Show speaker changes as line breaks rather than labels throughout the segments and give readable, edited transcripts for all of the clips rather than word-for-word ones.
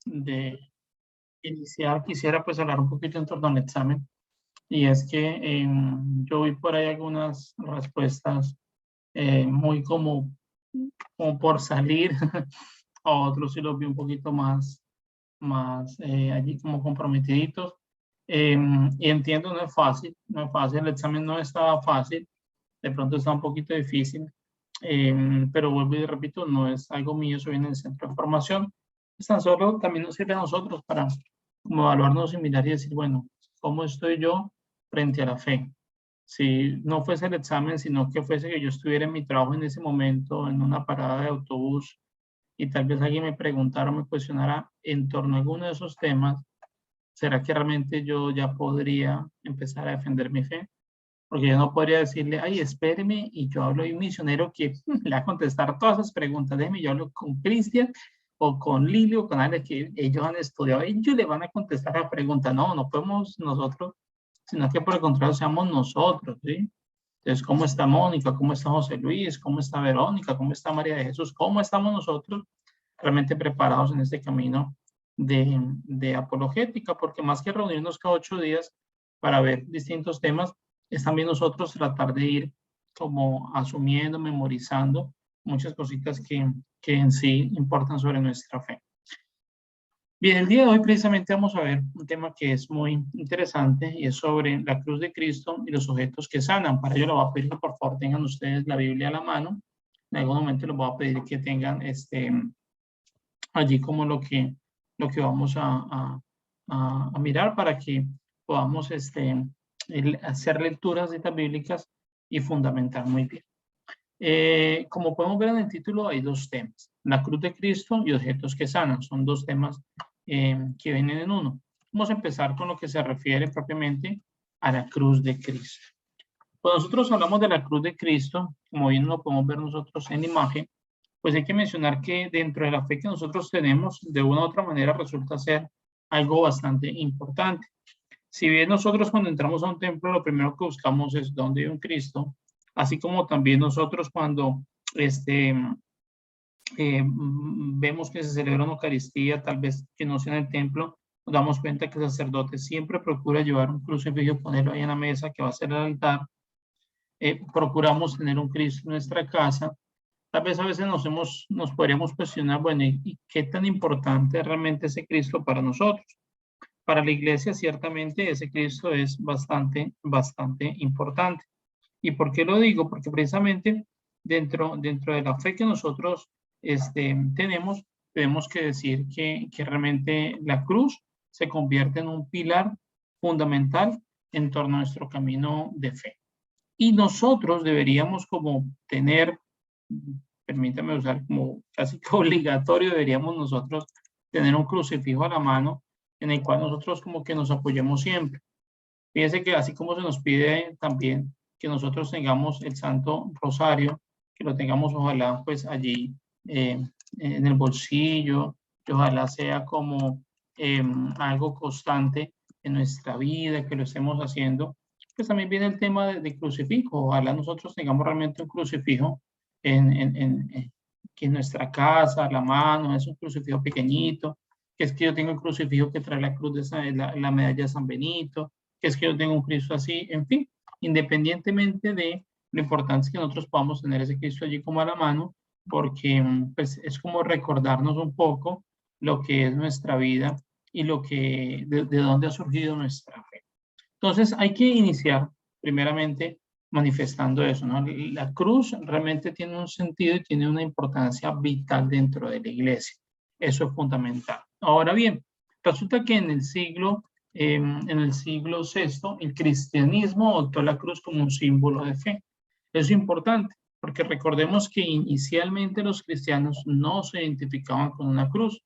de iniciar, quisiera pues hablar un poquito en torno al examen. Y es que yo vi por ahí algunas respuestas muy como por salir, a otros sí los vi un poquito más allí como comprometiditos. Y entiendo, no es fácil, no es fácil, el examen no estaba fácil, de pronto está un poquito difícil, pero vuelvo y repito, no es algo mío, soy en el centro de formación. Es tan solo también nos sirve a nosotros para como evaluarnos y mirar y decir, bueno, ¿cómo estoy yo frente a la fe? Si no fuese el examen, sino que fuese que yo estuviera en mi trabajo en ese momento, en una parada de autobús, y tal vez alguien me preguntara o me cuestionara en torno a alguno de esos temas, ¿será que realmente yo ya podría empezar a defender mi fe? Porque yo no podría decirle, ay, espéreme, y yo hablo de un misionero que le va a contestar todas esas preguntas. Déjeme, yo hablo con Cristian o con Lili o con alguien que ellos han estudiado, ellos le van a contestar la pregunta. No, no podemos nosotros, sino que por el contrario seamos nosotros, ¿sí? Entonces, ¿cómo está Mónica? ¿Cómo está José Luis? ¿Cómo está Verónica? ¿Cómo está María de Jesús? ¿Cómo estamos nosotros realmente preparados en este camino de apologética? Porque más que reunirnos cada 8 días para ver distintos temas, es también nosotros tratar de ir como asumiendo, memorizando muchas cositas que en sí importan sobre nuestra fe. Bien, el día de hoy precisamente vamos a ver un tema que es muy interesante y es sobre la cruz de Cristo y los objetos que sanan. Para ello les voy a pedir que por favor tengan ustedes la Biblia a la mano. En algún momento les voy a pedir que tengan allí como lo que vamos a mirar para que podamos hacer lecturas de estas bíblicas y fundamentar muy bien. Como podemos ver en el título, hay dos temas: la cruz de Cristo y objetos que sanan. Son dos temas que vienen en uno. Vamos a empezar con lo que se refiere propiamente a la cruz de Cristo. Cuando nosotros hablamos de la cruz de Cristo, como bien lo podemos ver nosotros en la imagen, pues hay que mencionar que dentro de la fe que nosotros tenemos, de una u otra manera resulta ser algo bastante importante. Si bien nosotros cuando entramos a un templo, lo primero que buscamos es dónde hay un Cristo, así como también nosotros cuando vemos que se celebra una Eucaristía, tal vez que no sea en el templo, nos damos cuenta que el sacerdote siempre procura llevar un crucifijo, ponerlo ahí en la mesa que va a ser el altar. Procuramos tener un Cristo en nuestra casa. Tal vez a veces nos podríamos cuestionar, bueno, ¿y qué tan importante es realmente ese Cristo para nosotros? Para la iglesia, ciertamente, ese Cristo es bastante, bastante importante. ¿Y por qué lo digo? Porque precisamente dentro de la fe que nosotros tenemos que decir que realmente la cruz se convierte en un pilar fundamental en torno a nuestro camino de fe. Y nosotros deberíamos como tener, permítame usar como casi que obligatorio, deberíamos nosotros tener un crucifijo a la mano en el cual nosotros como que nos apoyemos siempre. Fíjense que así como se nos pide también que nosotros tengamos el Santo Rosario, que lo tengamos ojalá pues allí en el bolsillo, que ojalá sea como algo constante en nuestra vida, que lo estemos haciendo, pues también viene el tema de crucifijo. Ojalá nosotros tengamos realmente un crucifijo que en nuestra casa, a la mano, es un crucifijo pequeñito, que es que yo tengo el crucifijo que trae la cruz de la medalla de San Benito, que es que yo tengo un Cristo así, en fin, independientemente de lo importante es que nosotros podamos tener ese Cristo allí como a la mano, porque pues, es como recordarnos un poco lo que es nuestra vida y de dónde ha surgido nuestra fe. Entonces hay que iniciar primeramente manifestando eso, ¿no? La cruz realmente tiene un sentido y tiene una importancia vital dentro de la iglesia. Eso es fundamental. Ahora bien, resulta que en el siglo VI, el cristianismo adoptó la cruz como un símbolo de fe. Eso es importante, porque recordemos que inicialmente los cristianos no se identificaban con una cruz.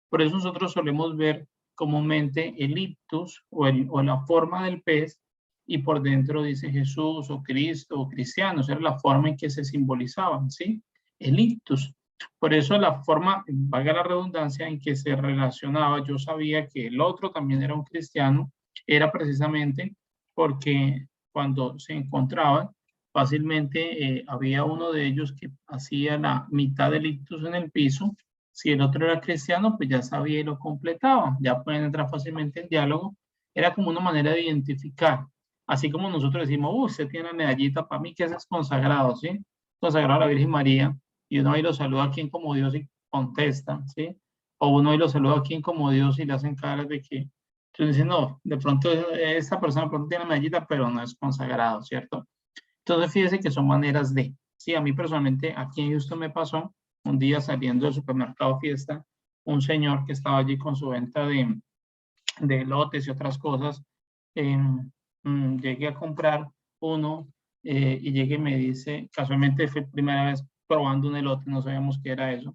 Por eso nosotros solemos ver comúnmente el ictus o la forma del pez y por dentro dice Jesús o Cristo o cristianos. Era la forma en que se simbolizaban, ¿sí? El ictus. Por eso la forma, valga la redundancia, en que se relacionaba, yo sabía que el otro también era un cristiano, era precisamente porque cuando se encontraban, fácilmente había uno de ellos que hacía la mitad del ictus en el piso, Si el otro era cristiano, pues ya sabía y lo completaba. Ya pueden entrar fácilmente en diálogo. Era como una manera de identificar. Así como nosotros decimos, usted tiene la medallita, para mí que ese es consagrado, ¿sí? Consagrado a la Virgen María. Y uno ahí lo saluda a quien como Dios y contesta, ¿sí? O uno ahí lo saluda a quien como Dios y le hacen caras de que, entonces dicen, no, de pronto esta persona de pronto tiene la medallita, pero no es consagrado, ¿cierto? Entonces fíjese que son maneras de, sí, a mí personalmente aquí en Houston me pasó, un día saliendo del supermercado Fiesta, un señor que estaba allí con su venta de lotes y otras cosas, llegué a comprar uno y llegué y me dice, casualmente fue primera vez probando un elote, no sabíamos qué era eso,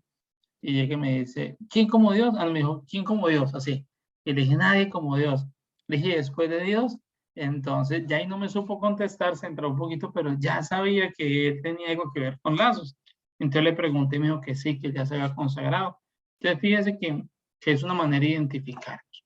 y llegué y me dice, ¿quién como Dios? Ah, me dijo, ¿quién como Dios? Así. Y le dije, nadie como Dios. Le dije, después de Dios. Entonces, ya ahí no me supo contestar, se entró un poquito, pero ya sabía que él tenía algo que ver con lazos. Entonces le pregunté y me dijo que sí, que ya se había consagrado. Entonces, fíjese que es una manera de identificarnos.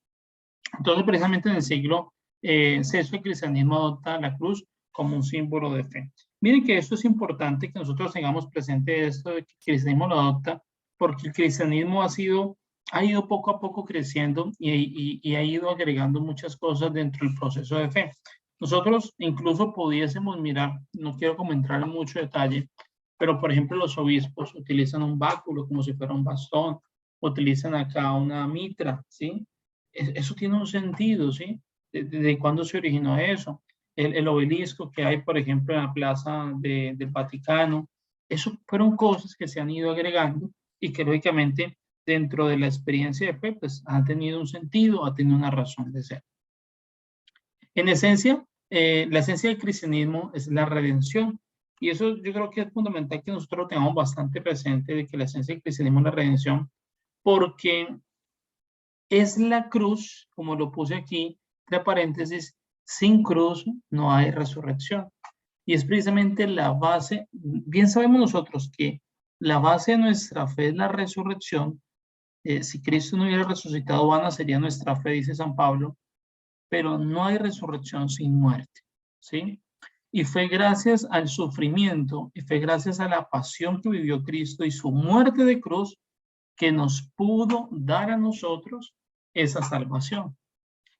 Entonces, precisamente en el siglo VI, el cristianismo adopta la cruz como un símbolo de fe. Miren que esto es importante que nosotros tengamos presente esto de que el cristianismo lo adopta, porque el cristianismo ha ido poco a poco creciendo y ha ido agregando muchas cosas dentro del proceso de fe. Nosotros incluso pudiésemos mirar, no quiero comentar en mucho detalle, pero por ejemplo los obispos utilizan un báculo como si fuera un bastón, utilizan acá una mitra, ¿sí? Eso tiene un sentido, ¿sí? ¿De cuándo se originó eso? El obelisco que hay, por ejemplo, en la plaza del Vaticano, eso fueron cosas que se han ido agregando y que lógicamente dentro de la experiencia de fe, pues han tenido un sentido, ha tenido una razón de ser. En esencia, la esencia del cristianismo es la redención. Y eso yo creo que es fundamental que nosotros lo tengamos bastante presente, de que la esencia del cristianismo es la redención, porque es la cruz, como lo puse aquí, entre paréntesis, sin cruz no hay resurrección. Y es precisamente la base, bien sabemos nosotros que la base de nuestra fe es la resurrección. Si Cristo no hubiera resucitado, vana sería nuestra fe, dice San Pablo, pero no hay resurrección sin muerte, ¿sí? Y fue gracias al sufrimiento, y fue gracias a la pasión que vivió Cristo y su muerte de cruz, que nos pudo dar a nosotros esa salvación.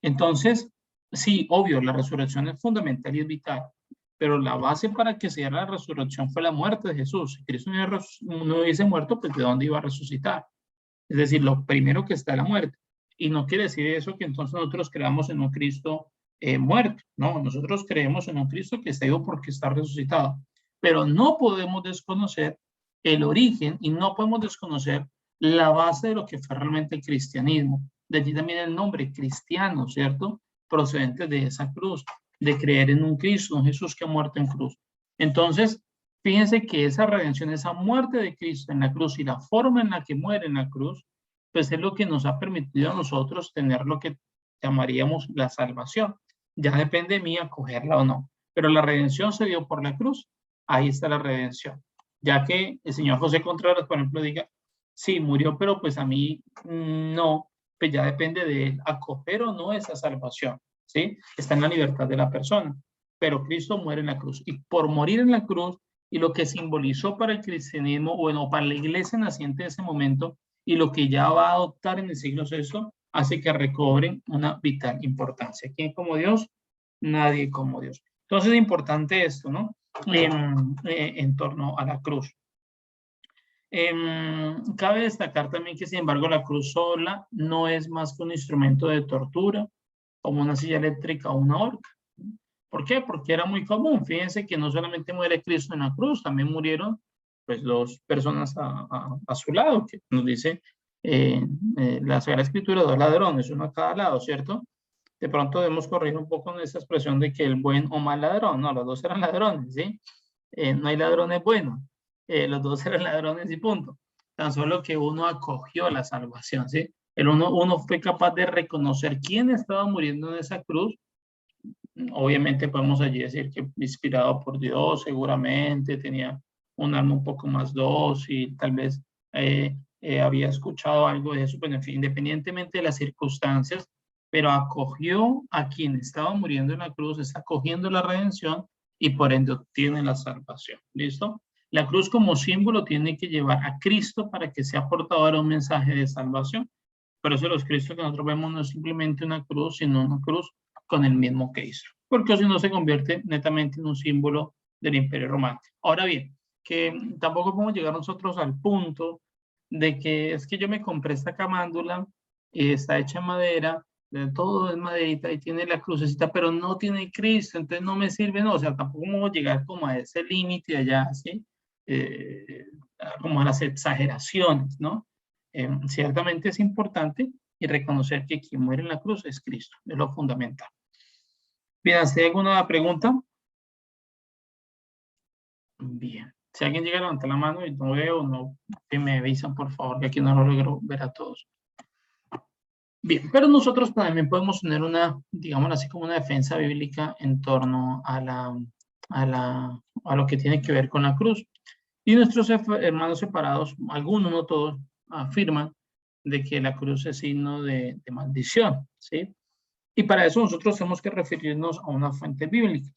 Entonces, sí, obvio, la resurrección es fundamental y es vital, pero la base para que se diera la resurrección fue la muerte de Jesús. Si Cristo no hubiese muerto, pues ¿de dónde iba a resucitar? Es decir, lo primero que está es la muerte. Y no quiere decir eso que entonces nosotros creamos en un Cristo muerto. No, nosotros creemos en un Cristo que está vivo porque está resucitado. Pero no podemos desconocer el origen y no podemos desconocer la base de lo que fue realmente el cristianismo. De allí también el nombre cristiano, ¿cierto? Procedente de esa cruz, de creer en un Cristo, un Jesús que ha muerto en cruz. Entonces, fíjense que esa redención, esa muerte de Cristo en la cruz y la forma en la que muere en la cruz, pues es lo que nos ha permitido a nosotros tener lo que llamaríamos la salvación. Ya depende de mí acogerla o no. Pero la redención se dio por la cruz. Ahí está la redención. Ya que el señor José Contreras, por ejemplo, diga, sí, murió, pero pues a mí no, pues ya depende de él acoger o no esa salvación, ¿sí? Está en la libertad de la persona. Pero Cristo muere en la cruz. Y por morir en la cruz, y lo que simbolizó para el cristianismo, bueno, para la iglesia naciente de ese momento, y lo que ya va a adoptar en el siglo VI, hace que recobren una vital importancia. ¿Quién como Dios? Nadie como Dios. Entonces es importante esto, ¿no? En torno a la cruz. Cabe destacar también que, sin embargo, la cruz sola no es más que un instrumento de tortura, como una silla eléctrica o una horca. ¿Por qué? Porque era muy común. Fíjense que no solamente muere Cristo en la cruz, también murieron pues dos personas a su lado, que nos dice la Sagrada Escritura, dos ladrones, uno a cada lado, ¿cierto? De pronto debemos corregir un poco en esa expresión de que el buen o mal ladrón, no, los dos eran ladrones, ¿sí? No hay ladrones buenos, los dos eran ladrones y punto. Tan solo que uno acogió la salvación, ¿sí? Uno fue capaz de reconocer quién estaba muriendo en esa cruz. Obviamente podemos allí decir que inspirado por Dios, seguramente tenía un alma un poco más dócil, tal vez había escuchado algo de eso, pero en fin, independientemente de las circunstancias, pero acogió a quien estaba muriendo en la cruz, está acogiendo la redención y por ende obtiene la salvación. ¿Listo? La cruz como símbolo tiene que llevar a Cristo para que sea portador de un mensaje de salvación. Por eso los Cristos que nosotros vemos no es simplemente una cruz, sino una cruz con el mismo Cristo. Porque si no se convierte netamente en un símbolo del Imperio Romano. Ahora bien, que tampoco podemos llegar nosotros al punto de que es que yo me compré esta camándula y está hecha en madera, de todo es maderita y tiene la crucecita, pero no tiene Cristo, entonces no me sirve, no, o sea, tampoco vamos a llegar como a ese límite allá, ¿sí? Como a las exageraciones, ¿no? Ciertamente es importante y reconocer que quien muere en la cruz es Cristo, es lo fundamental. Bien, ¿hay alguna pregunta? Bien. Si alguien llega a levantar la mano y no veo, no, que me avisan, por favor, que aquí no lo logro ver a todos. Bien, pero nosotros también podemos tener una, digamos así, como una defensa bíblica en torno a lo que tiene que ver con la cruz. Y nuestros hermanos separados, algunos, no todos, afirman de que la cruz es signo de maldición, ¿sí? Y para eso nosotros tenemos que referirnos a una fuente bíblica.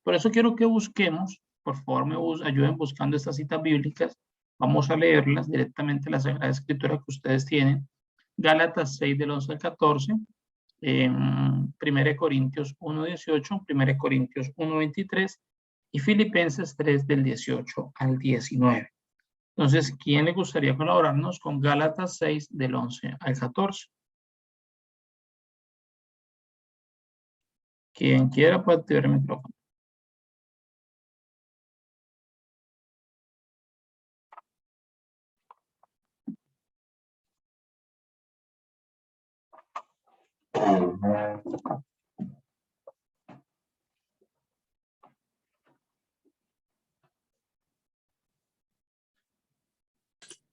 Por eso quiero que busquemos, por favor me ayuden buscando estas citas bíblicas. Vamos a leerlas directamente en la Sagrada Escritura que ustedes tienen. Gálatas 6 del 11 al 14, 1 Corintios 1, 18, 1 Corintios 1, 23 y Filipenses 3 del 18 al 19. Entonces, ¿quién le gustaría colaborarnos con Gálatas 6 del 11 al 14? Quien quiera puede activar el micrófono.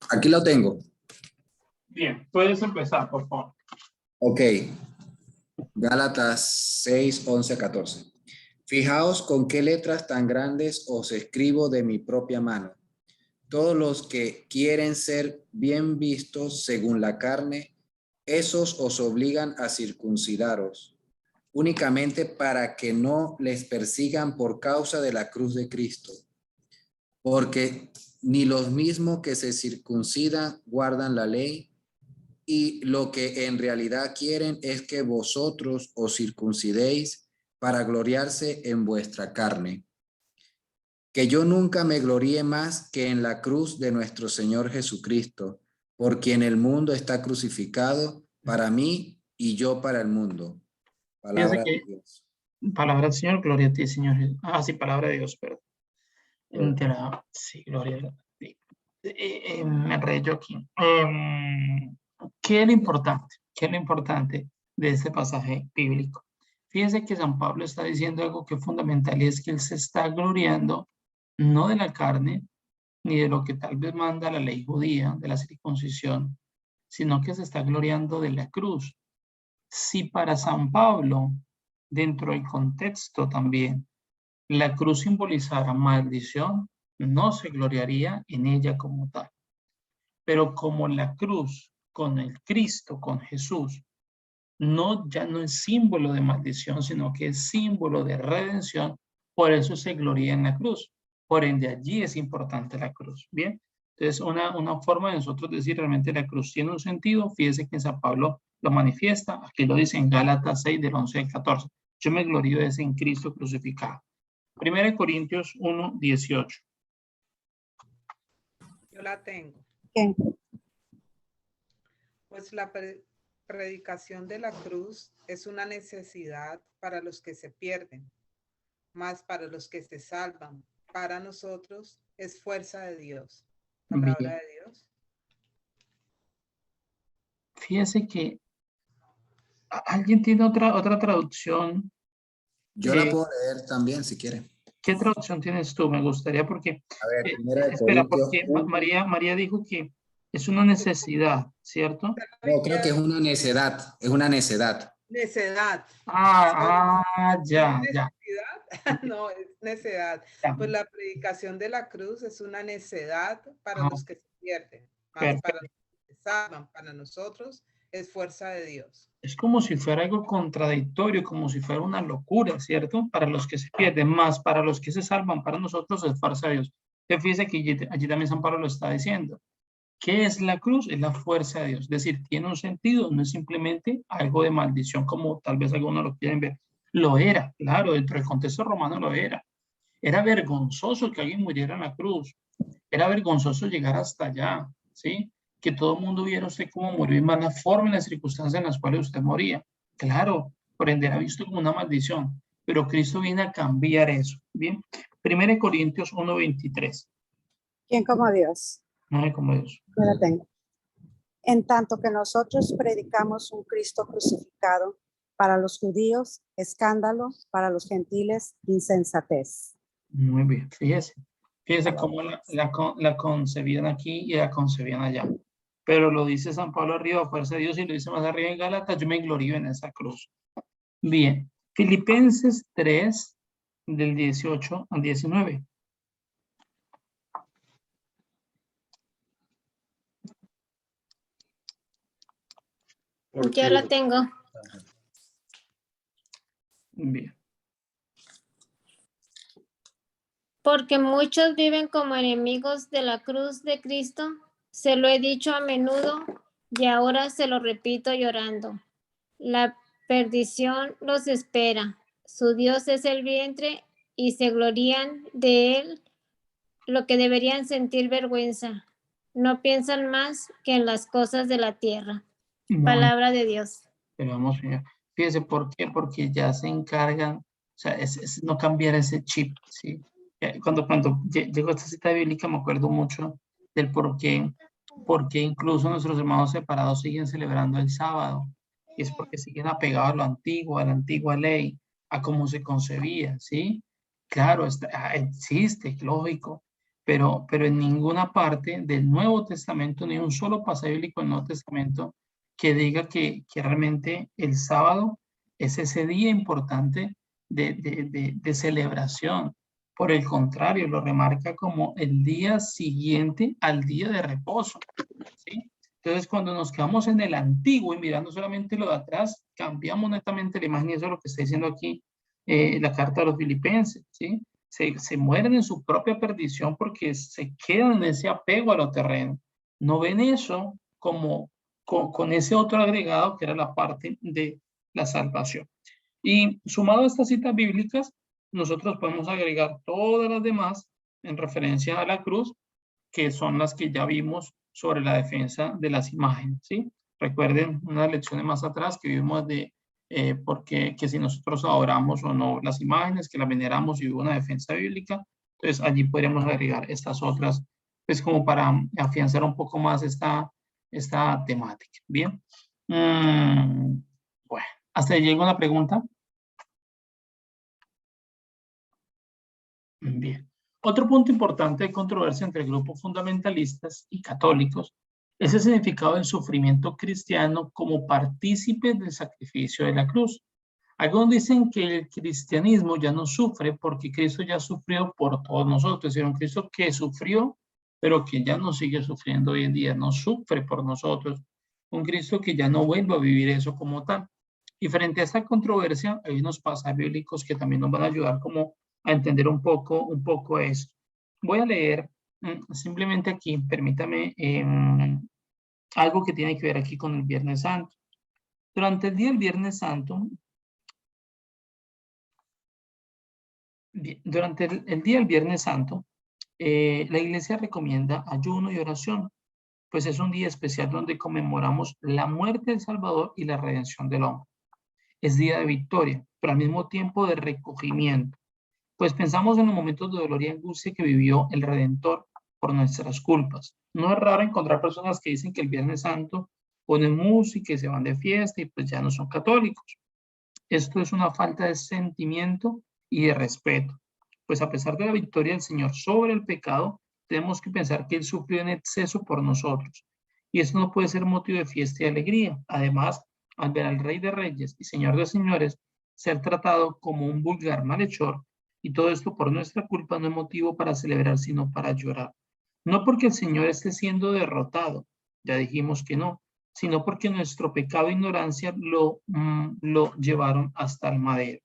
Aquí lo tengo.
Bien, puedes empezar, por favor.
Ok. Gálatas 6, 11, 14. Fijaos con qué letras tan grandes os escribo de mi propia mano. Todos los que quieren ser bien vistos según la carne, esos os obligan a circuncidaros, únicamente para que no les persigan por causa de la cruz de Cristo. Porque ni los mismos que se circuncidan guardan la ley, y lo que en realidad quieren es que vosotros os circuncidéis para gloriarse en vuestra carne. Que yo nunca me gloríe más que en la cruz de nuestro Señor Jesucristo, por quien el mundo está crucificado para mí y yo para el mundo. Palabra de Dios.
Palabra del Señor, gloria a ti, Señor. Sí, palabra de Dios, perdón. Sí, gloria a Dios. Sí. Me enredé yo aquí. ¿Qué es lo importante? ¿Qué es lo importante de este pasaje bíblico? Fíjense que San Pablo está diciendo algo que es fundamental y es que él se está gloriando no de la carne, ni de lo que tal vez manda la ley judía, de la circuncisión, sino que se está gloriando de la cruz. Si para San Pablo, dentro del contexto también, la cruz simbolizara maldición, no se gloriaría en ella como tal. Pero como la cruz con el Cristo, con Jesús, ya no es símbolo de maldición, sino que es símbolo de redención, por eso se gloria en la cruz. Por ende, allí es importante la cruz. Bien, entonces una forma de nosotros decir realmente la cruz tiene un sentido, fíjese que en San Pablo lo manifiesta, aquí lo dice en Gálatas 6 del 11 al 14. Yo me glorío es en Cristo crucificado. 1 Corintios 1, 18.
Yo la tengo.
¿Qué?
Pues la predicación de la cruz es una necesidad para los que se pierden, más para los que se salvan. Para nosotros es fuerza de Dios. Palabra
Bien.
de Dios.
Fíjese que alguien tiene otra traducción.
Yo la puedo leer también si quiere.
¿Qué traducción tienes tú? Me gustaría porque,
A ver, primera de
espera,
Corintios
porque
1.
María dijo que es una necesidad, ¿cierto?
No, creo que es una necedad, es una necedad.
Necedad.
Ya.
¿Necesidad? No, es necedad. Pues la predicación de la cruz es una necedad para los que se pierden, más para los que se salvan. Para nosotros es fuerza de Dios.
Es como si fuera algo contradictorio, como si fuera una locura, ¿cierto? Para los que se pierden, más para los que se salvan, para nosotros es fuerza de Dios. Entonces, fíjese que allí también San Pablo lo está diciendo. ¿Qué es la cruz? Es la fuerza de Dios. Es decir, tiene un sentido, no es simplemente algo de maldición como tal vez algunos lo quieren ver. Lo era, claro, dentro del contexto romano lo era. Era vergonzoso que alguien muriera en la cruz. Era vergonzoso llegar hasta allá, ¿sí? Que todo el mundo viera usted cómo murió y más la forma y las circunstancias en las cuales usted moría. Claro, por ende era visto como una maldición, pero Cristo viene a cambiar eso, ¿bien? 1 Corintios 1:23.
¿Quién como Dios?
No sé cómo es.
Yo la tengo. En tanto que nosotros predicamos un Cristo crucificado, para los judíos, escándalo, para los gentiles, insensatez.
Muy bien, fíjese. Fíjese cómo la concebían aquí y la concebían allá. Pero lo dice San Pablo arriba, a fuerza de Dios, y lo dice más arriba en Gálatas, yo me glorío en esa cruz. Bien, Filipenses 3, del 18 al 19.
Yo la tengo.
Bien.
Porque muchos viven como enemigos de la cruz de Cristo. Se lo he dicho a menudo y ahora se lo repito llorando. La perdición los espera. Su Dios es el vientre y se glorían de él, lo que deberían sentir vergüenza. No piensan más que en las cosas de la tierra. Palabra de Dios.
Pero vamos, señor. Fíjese, ¿por qué? Porque ya se encargan, o sea, es no cambiar ese chip, ¿sí? Cuando llegó esta cita bíblica me acuerdo mucho del porque incluso nuestros hermanos separados siguen celebrando el sábado. Y es porque siguen apegados a lo antiguo, a la antigua ley, a cómo se concebía, ¿sí? Claro, existe, lógico, pero en ninguna parte del Nuevo Testamento, ni un solo pasaje bíblico del Nuevo Testamento que diga que realmente el sábado es ese día importante de celebración. Por el contrario, lo remarca como el día siguiente al día de reposo, ¿sí? Entonces, cuando nos quedamos en el antiguo y mirando solamente lo de atrás, cambiamos netamente la imagen y eso es lo que está diciendo aquí la carta de los Filipenses, ¿sí? Se mueren en su propia perdición porque se quedan en ese apego a lo terreno. No ven eso como con ese otro agregado que era la parte de la salvación. Y sumado a estas citas bíblicas, nosotros podemos agregar todas las demás en referencia a la cruz, que son las que ya vimos sobre la defensa de las imágenes, ¿sí? Recuerden unas lecciones más atrás que vimos de que si nosotros adoramos o no las imágenes, que las veneramos y hubo una defensa bíblica, entonces allí podríamos agregar estas otras, pues como para afianzar un poco más esta temática. Bien. Bueno, hasta ahí llega una pregunta. Bien. Otro punto importante de controversia entre grupos fundamentalistas y católicos es el significado del sufrimiento cristiano como partícipe del sacrificio de la cruz. Algunos dicen que el cristianismo ya no sufre porque Cristo ya sufrió por todos nosotros. Es decir, un Cristo que sufrió, pero que ya no sigue sufriendo hoy en día, no sufre por nosotros. Un Cristo que ya no vuelve a vivir eso como tal. Y frente a esta controversia, hay unos pasajes bíblicos que también nos van a ayudar como a entender un poco eso. Voy a leer simplemente aquí, permítame, algo que tiene que ver aquí con el Viernes Santo. Durante el día del Viernes Santo, durante el día del Viernes Santo, la Iglesia recomienda ayuno y oración, pues es un día especial donde conmemoramos la muerte del Salvador y la redención del hombre. Es día de victoria, pero al mismo tiempo de recogimiento, pues pensamos en los momentos de dolor y angustia que vivió el Redentor por nuestras culpas. No es raro encontrar personas que dicen que el Viernes Santo ponen música y se van de fiesta y pues ya no son católicos. Esto es una falta de sentimiento y de respeto, pues a pesar de la victoria del Señor sobre el pecado, tenemos que pensar que Él sufrió en exceso por nosotros. Y esto no puede ser motivo de fiesta y alegría. Además, al ver al Rey de Reyes y Señor de Señores ser tratado como un vulgar malhechor, y todo esto por nuestra culpa, no es motivo para celebrar, sino para llorar. No porque el Señor esté siendo derrotado, ya dijimos que no, sino porque nuestro pecado e ignorancia lo llevaron hasta el madero.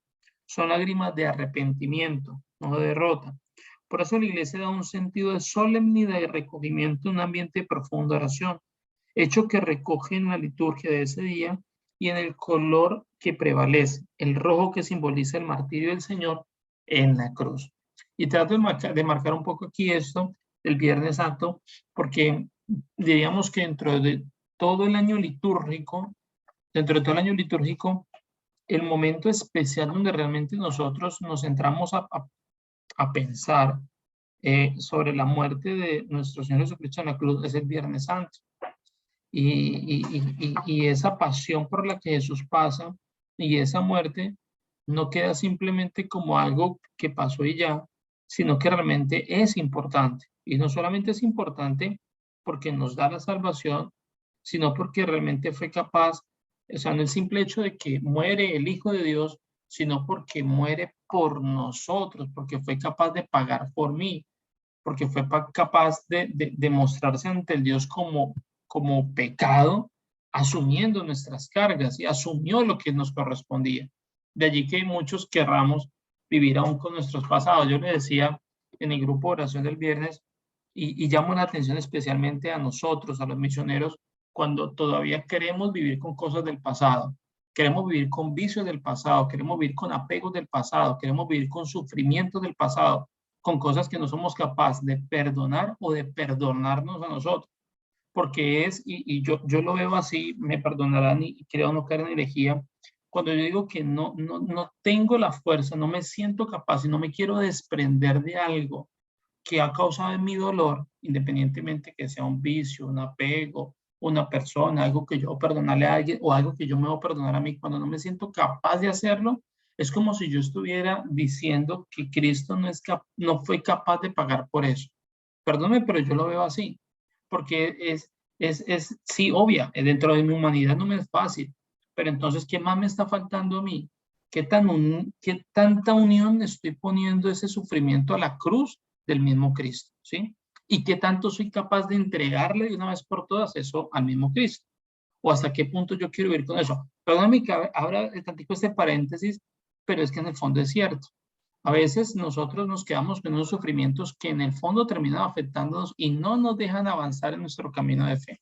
Son lágrimas de arrepentimiento, no de derrota. Por eso la iglesia da un sentido de solemnidad y recogimiento en un ambiente de profunda oración, hecho que recoge en la liturgia de ese día y en el color que prevalece, el rojo que simboliza el martirio del Señor en la cruz. Y trato de marcar un poco aquí esto del Viernes Santo, porque diríamos que dentro de todo el año litúrgico, el momento especial donde realmente nosotros nos centramos a pensar sobre la muerte de nuestro Señor Jesucristo en la cruz es el Viernes Santo. Y esa pasión por la que Jesús pasa y esa muerte no queda simplemente como algo que pasó y ya, sino que realmente es importante. Y no solamente es importante porque nos da la salvación, sino porque realmente fue capaz, o sea, no el simple hecho de que muere el Hijo de Dios, sino porque muere por nosotros, porque fue capaz de pagar por mí, porque fue capaz de mostrarse ante el Dios como pecado, asumiendo nuestras cargas y asumió lo que nos correspondía. De allí que muchos querramos vivir aún con nuestros pasados. Yo le decía en el grupo de oración del viernes, y llamo la atención especialmente a nosotros, a los misioneros, cuando todavía queremos vivir con cosas del pasado, queremos vivir con vicios del pasado, queremos vivir con apegos del pasado, queremos vivir con sufrimientos del pasado, con cosas que no somos capaces de perdonar o de perdonarnos a nosotros. Porque y yo lo veo así, me perdonarán y creo no caer en herejía, cuando yo digo que no tengo la fuerza, no me siento capaz y no me quiero desprender de algo que ha causado en mi dolor, independientemente que sea un vicio, un apego, una persona, algo que yo perdonarle a alguien o algo que yo me voy a perdonar a mí, cuando no me siento capaz de hacerlo, es como si yo estuviera diciendo que Cristo no fue capaz de pagar por eso. Perdóname, pero yo lo veo así, porque sí, obvia, dentro de mi humanidad no me es fácil, pero entonces, ¿qué más me está faltando a mí? ¿Qué tanta unión estoy poniendo ese sufrimiento a la cruz del mismo Cristo? ¿Sí? ¿Y qué tanto soy capaz de entregarle de una vez por todas eso al mismo Cristo? ¿O hasta qué punto yo quiero vivir con eso? Perdóname que abra tantico este paréntesis, pero es que en el fondo es cierto. A veces nosotros nos quedamos con unos sufrimientos que en el fondo terminan afectándonos y no nos dejan avanzar en nuestro camino de fe.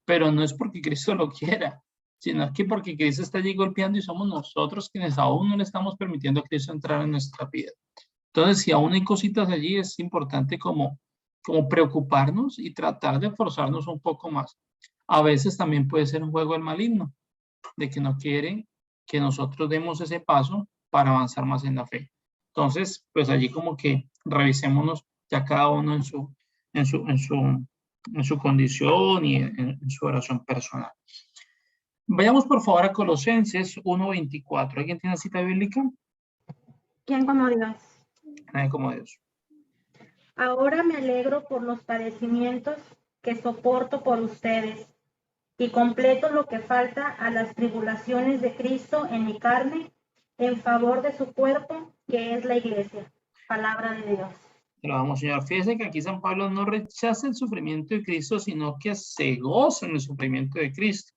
Pero no es porque Cristo lo quiera, sino que porque Cristo está allí golpeando y somos nosotros quienes aún no le estamos permitiendo a Cristo entrar en nuestra vida. Entonces, si aún hay cositas allí, es importante como preocuparnos y tratar de esforzarnos un poco más. A veces también puede ser un juego del maligno, de que no quiere que nosotros demos ese paso para avanzar más en la fe. Entonces, pues allí como que revisémonos ya cada uno en su condición y en su oración personal. Vayamos por favor a Colosenses 1:24. ¿Alguien tiene cita bíblica?
¿Quién como Dios?
Nadie como Dios.
Ahora me alegro por los padecimientos que soporto por ustedes y completo lo que falta a las tribulaciones de Cristo en mi carne en favor de su cuerpo, que es la iglesia. Palabra de Dios.
Vamos, Señor. Fíjese que aquí San Pablo no rechaza el sufrimiento de Cristo, sino que se goza en el sufrimiento de Cristo.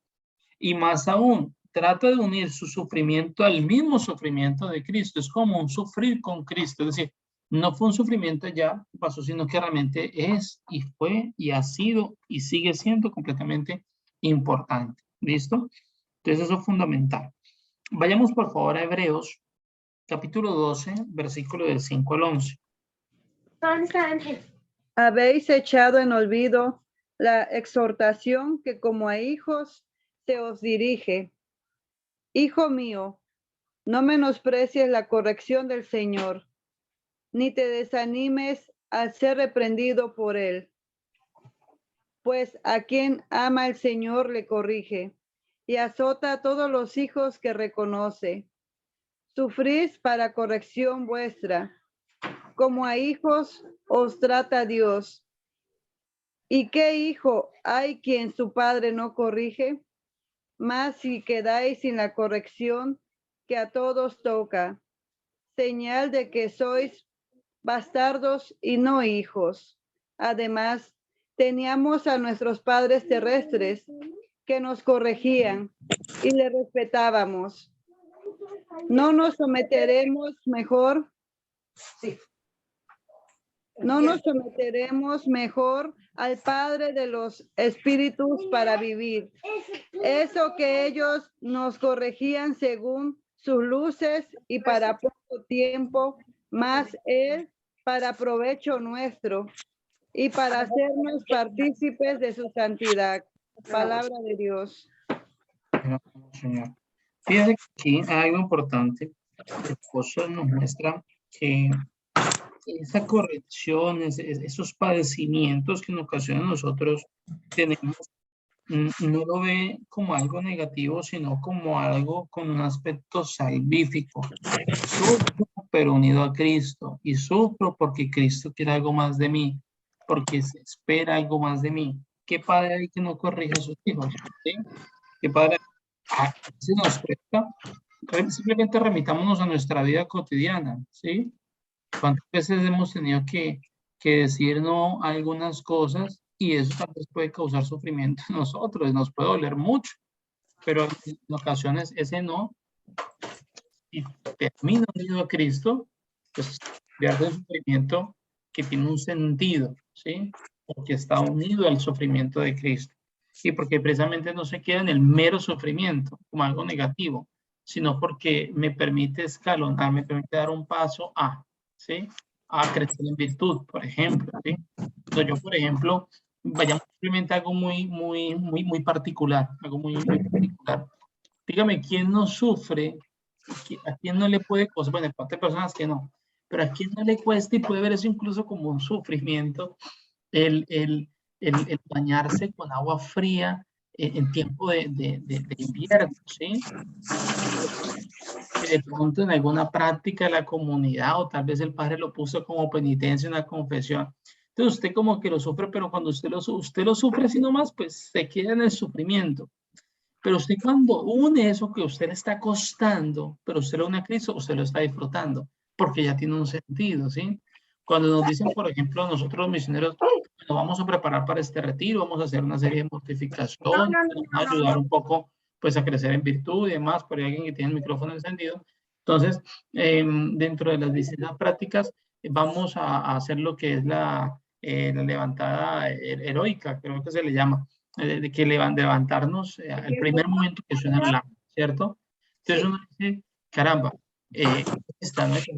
Y más aún, trata de unir su sufrimiento al mismo sufrimiento de Cristo. Es como un sufrir con Cristo. Es decir, no fue un sufrimiento ya pasó, sino que realmente es y fue y ha sido y sigue siendo completamente importante. ¿Listo? Entonces eso es fundamental. Vayamos por favor a Hebreos, capítulo 12, versículo del 5 al 11.
Habéis echado en olvido la exhortación que como a hijos se os dirige. Hijo mío, no menosprecies la corrección del Señor, ni te desanimes al ser reprendido por él. Pues a quien ama el Señor le corrige y azota a todos los hijos que reconoce. Sufrís para corrección vuestra. Como a hijos os trata Dios. ¿Y qué hijo hay quien su padre no corrige? Mas si quedáis sin la corrección que a todos toca, señal de que sois bastardos y no hijos. Además, teníamos a nuestros padres terrestres que nos corregían y le respetábamos. ¿No nos someteremos mejor? Sí. no nos someteremos mejor al Padre de los Espíritus para vivir. Eso que ellos nos corregían según sus luces y para poco tiempo, más Él para provecho nuestro y para hacernos partícipes de su santidad. Palabra de Dios.
Señor. Fíjense que aquí hay algo importante. El apóstol nos muestra que esa corrección, esos padecimientos que en ocasiones nosotros tenemos, no lo ve como algo negativo, sino como algo con un aspecto salvífico. Sufro, pero unido a Cristo, y sufro porque Cristo quiere algo más de mí, porque se espera algo más de mí. ¿Qué padre hay que no corrige a sus hijos? ¿Sí? ¿Qué padre se nos presta? Simplemente remitámonos a nuestra vida cotidiana, ¿sí? ¿Cuántas veces hemos tenido que decir no a algunas cosas y eso tal vez puede causar sufrimiento en nosotros, nos puede doler mucho, pero en ocasiones ese no, y termina unido a Cristo, pues pierde un sufrimiento que tiene un sentido, ¿sí? Porque está unido al sufrimiento de Cristo. Y porque precisamente no se queda en el mero sufrimiento como algo negativo, sino porque me permite escalonar, me permite dar un paso a, ¿sí? A crecer en virtud, por ejemplo, ¿sí? Entonces yo, por ejemplo, vayamos simplemente a algo muy particular, algo muy particular. Dígame, ¿quién no sufre? ¿A quién no le puede costar? Bueno, hay personas que no, pero ¿a quién no le cuesta y puede ver eso incluso como un sufrimiento? El bañarse con agua fría en tiempo de invierno, ¿sí? De pronto en alguna práctica de la comunidad o tal vez el padre lo puso como penitencia en una confesión. Entonces usted como que lo sufre, pero cuando usted lo sufre así nomás, pues se queda en el sufrimiento. Pero usted cuando une eso que usted le está costando, pero usted lo une a Cristo, usted lo está disfrutando, porque ya tiene un sentido, ¿sí? Cuando nos dicen, por ejemplo, nosotros los misioneros, nos vamos a preparar para este retiro, vamos a hacer una serie de mortificaciones, nos va a ayudar un poco, pues, a crecer en virtud y demás, por ahí alguien que tiene el micrófono encendido. Entonces, dentro de las disciplinas prácticas, vamos a hacer lo que es la levantada heroica, creo que se le llama, de que levantarnos al primer momento que suena el alarma, ¿cierto? Entonces uno dice, caramba, esta noche,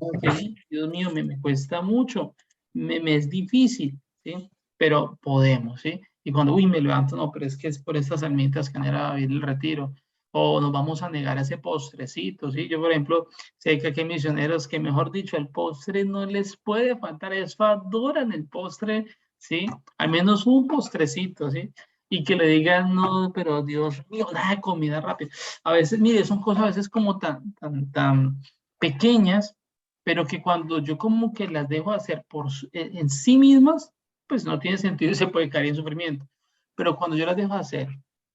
Dios mío, me cuesta mucho, me es difícil, ¿sí? Pero podemos, ¿sí? Y cuando, uy, me levanto, no, pero es que es por estas almitas que genera David el retiro, o nos vamos a negar a ese postrecito, ¿sí? Yo, por ejemplo, sé que aquí hay misioneros que, mejor dicho, el postre no les puede faltar, es adoran el postre, ¿sí? Al menos un postrecito, ¿sí? Y que le digan, no, pero Dios mío, nada de comida rápida. A veces, mire, son cosas a veces como tan pequeñas, pero que cuando yo como que las dejo hacer en sí mismas, pues no tiene sentido y se puede caer en sufrimiento. Pero cuando yo las dejo hacer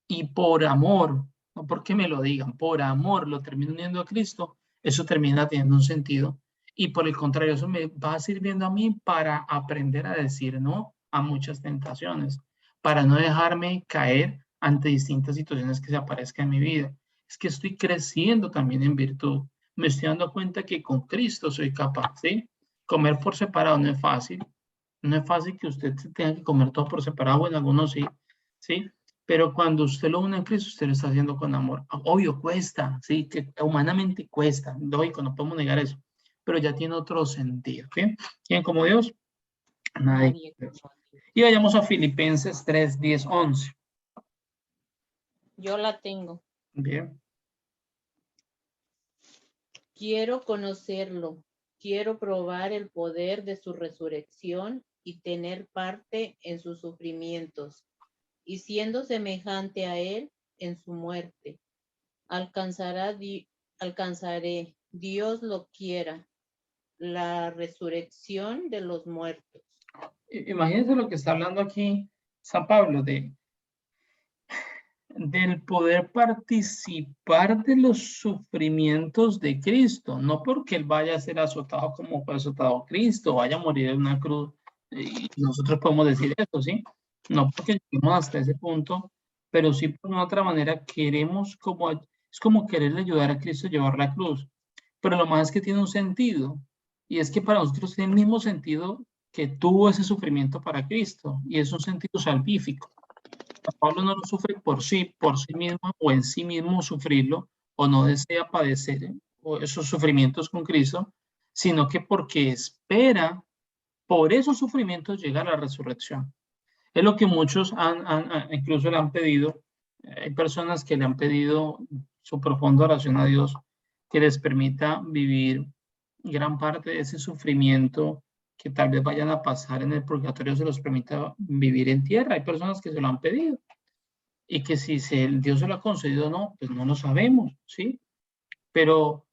y por amor, no porque me lo digan, por amor lo termino uniendo a Cristo, eso termina teniendo un sentido. Y por el contrario, eso me va sirviendo a mí para aprender a decir no a muchas tentaciones, para no dejarme caer ante distintas situaciones que se aparezcan en mi vida. Es que estoy creciendo también en virtud. Me estoy dando cuenta que con Cristo soy capaz, ¿sí? Comer por separado no es fácil. No es fácil que usted tenga que comer todo por separado, bueno, algunos sí, ¿sí? Pero cuando usted lo une en Cristo, usted lo está haciendo con amor. Obvio, cuesta, ¿sí? Que humanamente cuesta, lógico, no podemos negar eso, pero ya tiene otro sentido, ¿sí? ¿Quién como Dios? Nadie. Y vayamos a Filipenses 3, 10, 11.
Yo la tengo.
Bien.
Quiero conocerlo, quiero probar el poder de su resurrección y tener parte en sus sufrimientos, y siendo semejante a él en su muerte, alcanzaré, Dios lo quiera, la resurrección de los muertos.
Imagínense lo que está hablando aquí San Pablo, del poder participar de los sufrimientos de Cristo, no porque él vaya a ser azotado como fue azotado Cristo, vaya a morir en una cruz, y nosotros podemos decir eso, ¿sí? No porque lleguemos hasta ese punto, pero sí por una otra manera queremos es como quererle ayudar a Cristo a llevar la cruz, pero lo más es que tiene un sentido, y es que para nosotros tiene el mismo sentido que tuvo ese sufrimiento para Cristo, y es un sentido salvífico. Pablo no lo sufre por sí mismo o en sí mismo sufrirlo, o no desea padecer o esos sufrimientos con Cristo, sino que porque espera por esos sufrimientos llegar a la resurrección. Es lo que muchos incluso le han pedido. Hay personas que le han pedido su profunda oración a Dios que les permita vivir gran parte de ese sufrimiento que tal vez vayan a pasar en el purgatorio, se los permita vivir en tierra. Hay personas que se lo han pedido y que si Dios se lo ha concedido o no, pues no lo sabemos, ¿sí? Pero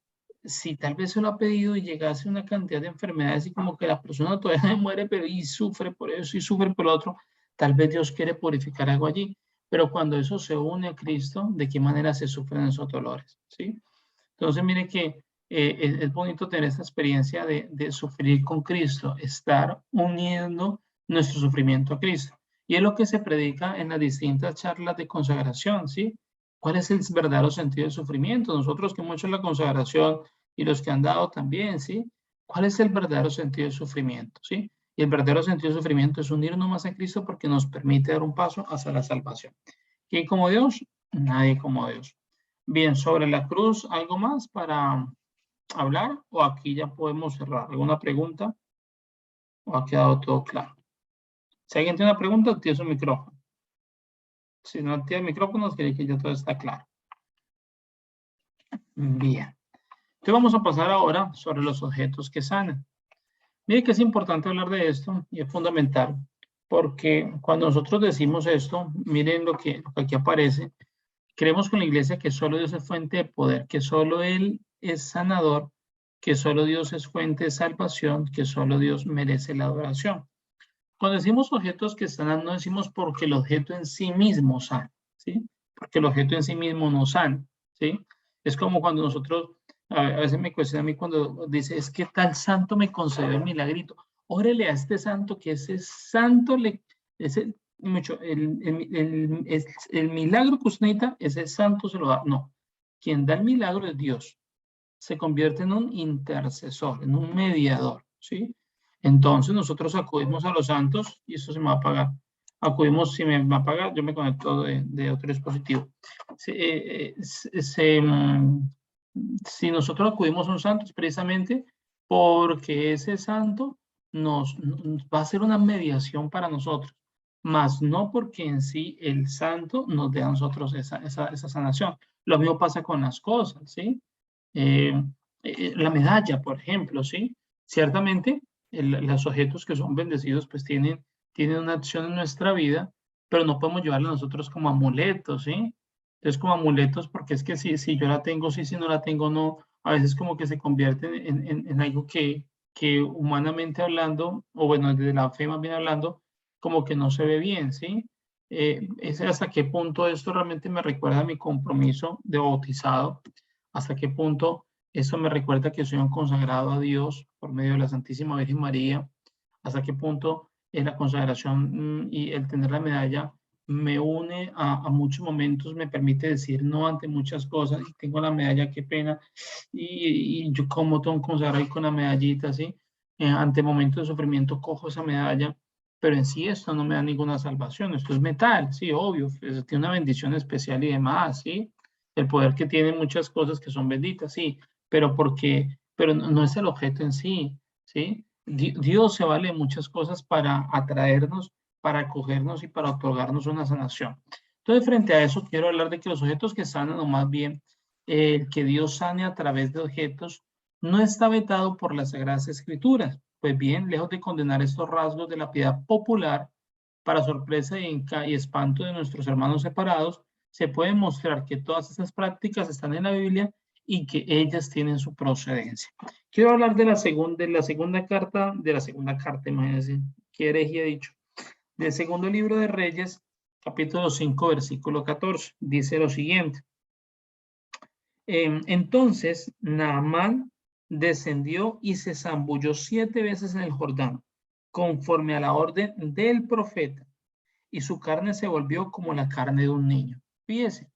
si tal vez se lo ha pedido y llegase una cantidad de enfermedades y como que la persona todavía no muere, pero y sufre por eso y sufre por lo otro, tal vez Dios quiere purificar algo allí. Pero cuando eso se une a Cristo, ¿de qué manera se sufren esos dolores? ¿Sí? Entonces, mire que es bonito tener esta experiencia de sufrir con Cristo, estar uniendo nuestro sufrimiento a Cristo. Y es lo que se predica en las distintas charlas de consagración, ¿sí? ¿Cuál es el verdadero sentido del sufrimiento? Nosotros que hemos hecho la consagración y los que han dado también, ¿sí? ¿Cuál es el verdadero sentido del sufrimiento, ¿sí? Y el verdadero sentido del sufrimiento es unirnos más a Cristo porque nos permite dar un paso hacia la salvación. ¿Quién como Dios? Nadie como Dios. Bien, sobre la cruz, ¿algo más para hablar? ¿O aquí ya podemos cerrar? ¿Alguna pregunta? ¿O ha quedado todo claro? Si alguien tiene una pregunta, active su micrófono. Si no activa el micrófono, quiere que ya todo está claro. Bien. Entonces vamos a pasar ahora sobre los objetos que sanan. Mire que es importante hablar de esto y es fundamental, porque cuando nosotros decimos esto, miren lo que aquí aparece. Creemos con la iglesia que solo Dios es fuente de poder, que solo Él es sanador, que solo Dios es fuente de salvación, que solo Dios merece la adoración. Cuando decimos objetos que sanan, no decimos porque el objeto en sí mismo sana, ¿sí? Porque el objeto en sí mismo no sana, ¿sí? Es como cuando nosotros, a veces me cuestiona a mí cuando dice, es que tal santo me concedió el milagrito. Órale a este santo, que ese santo mucho, el milagro que usted necesita, ese santo se lo da. No, quien da el milagro es Dios. Se convierte en un intercesor, en un mediador, ¿sí? Entonces nosotros acudimos a los santos y eso se me va a pagar. Acudimos, si me va a pagar, yo me conecto de otro dispositivo. Si nosotros acudimos a un santo es precisamente porque ese santo nos va a ser una mediación para nosotros, más no porque en sí el santo nos dé a nosotros esa sanación. Lo mismo pasa con las cosas, ¿sí? La medalla, por ejemplo, ¿sí? Ciertamente, los objetos que son bendecidos, pues tienen una acción en nuestra vida, pero no podemos llevarla nosotros como amuletos, ¿sí? Entonces, como amuletos, porque es que si yo la tengo, sí, si no la tengo, no, a veces como que se convierte en algo que humanamente hablando, o bueno, desde la fe más bien hablando, como que no se ve bien, ¿sí? Es hasta qué punto esto realmente me recuerda a mi compromiso de bautizado, hasta qué punto eso me recuerda que soy un consagrado a Dios por medio de la Santísima Virgen María, hasta qué punto la consagración y el tener la medalla me une a muchos momentos, me permite decir no ante muchas cosas, y tengo la medalla, qué pena, y yo como tengo un consagrado con la medallita, ¿sí? Ante momentos de sufrimiento cojo esa medalla, pero en sí esto no me da ninguna salvación, esto es metal, sí, obvio, pues, tiene una bendición especial y demás, ¿sí? El poder que tiene muchas cosas que son benditas, sí, pero no es el objeto en sí, ¿sí? Dios se vale de muchas cosas para atraernos, para acogernos y para otorgarnos una sanación. Entonces, frente a eso, quiero hablar de que los objetos que sanan, o más bien, que Dios sane a través de objetos, no está vetado por las Sagradas Escrituras. Pues bien, lejos de condenar estos rasgos de la piedad popular, para sorpresa y espanto de nuestros hermanos separados, se puede mostrar que todas estas prácticas están en la Biblia y que ellas tienen su procedencia. Quiero hablar de la segunda carta, imagínense, qué herejía he dicho, del segundo libro de Reyes, capítulo 5, versículo 14, dice lo siguiente. Entonces Naamán descendió y se zambulló 7 veces en el Jordán, conforme a la orden del profeta, y su carne se volvió como la carne de un niño. Fíjese.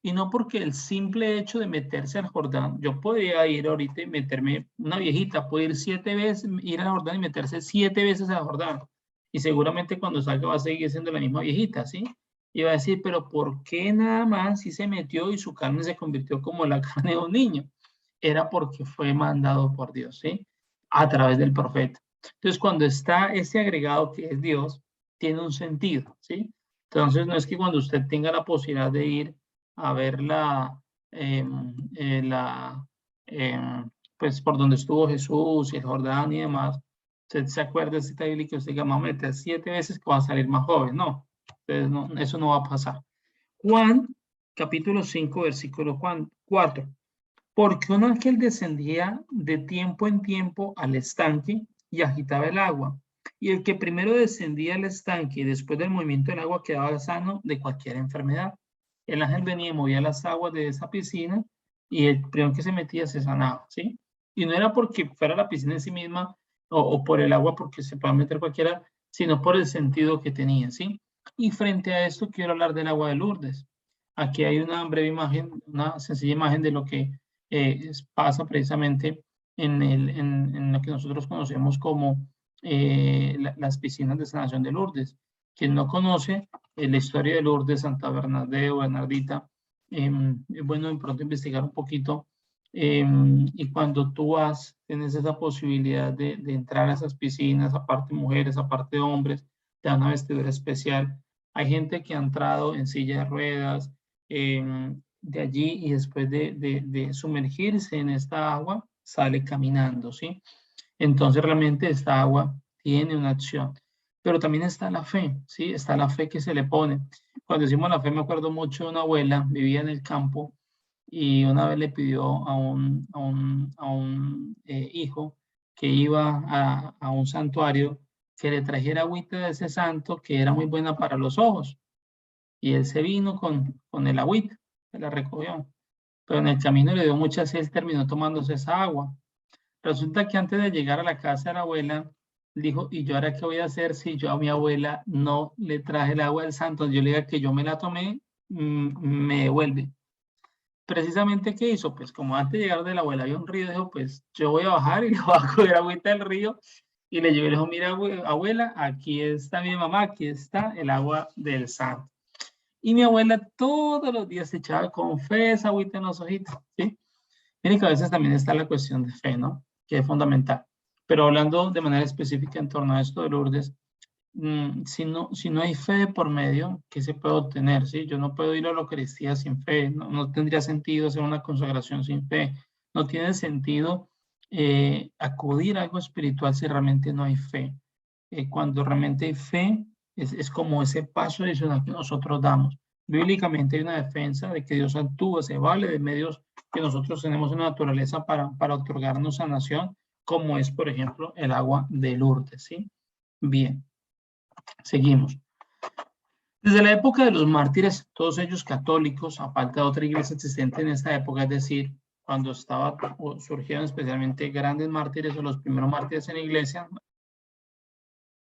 Y no porque el simple hecho de meterse al Jordán, yo podría ir ahorita y meterme, una viejita puede ir 7 veces, ir al Jordán y meterse 7 veces al Jordán. Y seguramente cuando salga va a seguir siendo la misma viejita, ¿sí? Y va a decir, pero ¿por qué nada más si se metió y su carne se convirtió como la carne de un niño? Era porque fue mandado por Dios, ¿sí? A través del profeta. Entonces, cuando está ese agregado que es Dios, tiene un sentido, ¿sí? Entonces, no es que cuando usted tenga la posibilidad de ir a ver pues por donde estuvo Jesús y el Jordán y demás, usted se acuerda de esta cita bíblica que usted diga, vamos a meter 7 veces que va a salir más joven. No, entonces no, eso no va a pasar. Juan, capítulo 5, versículo 4. Porque un ángel descendía de tiempo en tiempo al estanque y agitaba el agua. Y el que primero descendía al estanque y después del movimiento del agua quedaba sano de cualquier enfermedad. El ángel venía y movía las aguas de esa piscina y el primero que se metía se sanaba, ¿sí? Y no era porque fuera la piscina en sí misma o por el agua porque se puede meter cualquiera, sino por el sentido que tenía, ¿sí? Y frente a esto quiero hablar del agua de Lourdes. Aquí hay una breve imagen, una sencilla imagen de lo que pasa precisamente en lo que nosotros conocemos como las piscinas de sanación de Lourdes. Quien no conoce la historia de Lourdes, Santa Bernadette o Bernardita, es bueno de pronto investigar un poquito. Y cuando tú tienes esa posibilidad de entrar a esas piscinas, aparte mujeres, aparte hombres, te dan una vestidura especial. Hay gente que ha entrado en silla de ruedas, de allí y después de sumergirse en esta agua, sale caminando, ¿sí? Entonces realmente esta agua tiene una acción. Pero también está la fe, ¿sí? Está la fe que se le pone. Cuando decimos la fe, me acuerdo mucho de una abuela, vivía en el campo y una vez le pidió a un hijo que iba a un santuario que le trajera agüita de ese santo que era muy buena para los ojos. Y él se vino con el agüita, se la recogió. Pero en el camino le dio mucha sed, terminó tomándose esa agua. Resulta que antes de llegar a la casa de la abuela, dijo, ¿y yo ahora qué voy a hacer si yo a mi abuela no le traje el agua del santo? Yo le diga que yo me la tomé, me devuelve. Precisamente, ¿qué hizo? Pues como antes de llegar de la abuela había un río, dijo, pues yo voy a bajar y le voy a coger agüita del río. Y le llevé y le dijo, mira, abuela, aquí está mi mamá, aquí está el agua del santo. Y mi abuela todos los días se echaba con fe esa agüita en los ojitos, ¿sí? Miren que a veces también está la cuestión de fe, ¿no? Que es fundamental. Pero hablando de manera específica en torno a esto de Lourdes, si no hay fe por medio, ¿qué se puede obtener? ¿Sí? Yo no puedo ir a la Eucaristía sin fe, no tendría sentido hacer una consagración sin fe, no tiene sentido acudir a algo espiritual si realmente no hay fe. Cuando realmente hay fe, es como ese paso adicional que nosotros damos. Bíblicamente hay una defensa de que Dios actúa, se vale de medios que nosotros tenemos en la naturaleza para otorgarnos sanación, como es, por ejemplo, el agua de Lourdes, ¿sí? Bien, seguimos. Desde la época de los mártires, todos ellos católicos, a falta de otra iglesia existente en esta época, es decir, cuando surgieron especialmente grandes mártires o los primeros mártires en la iglesia,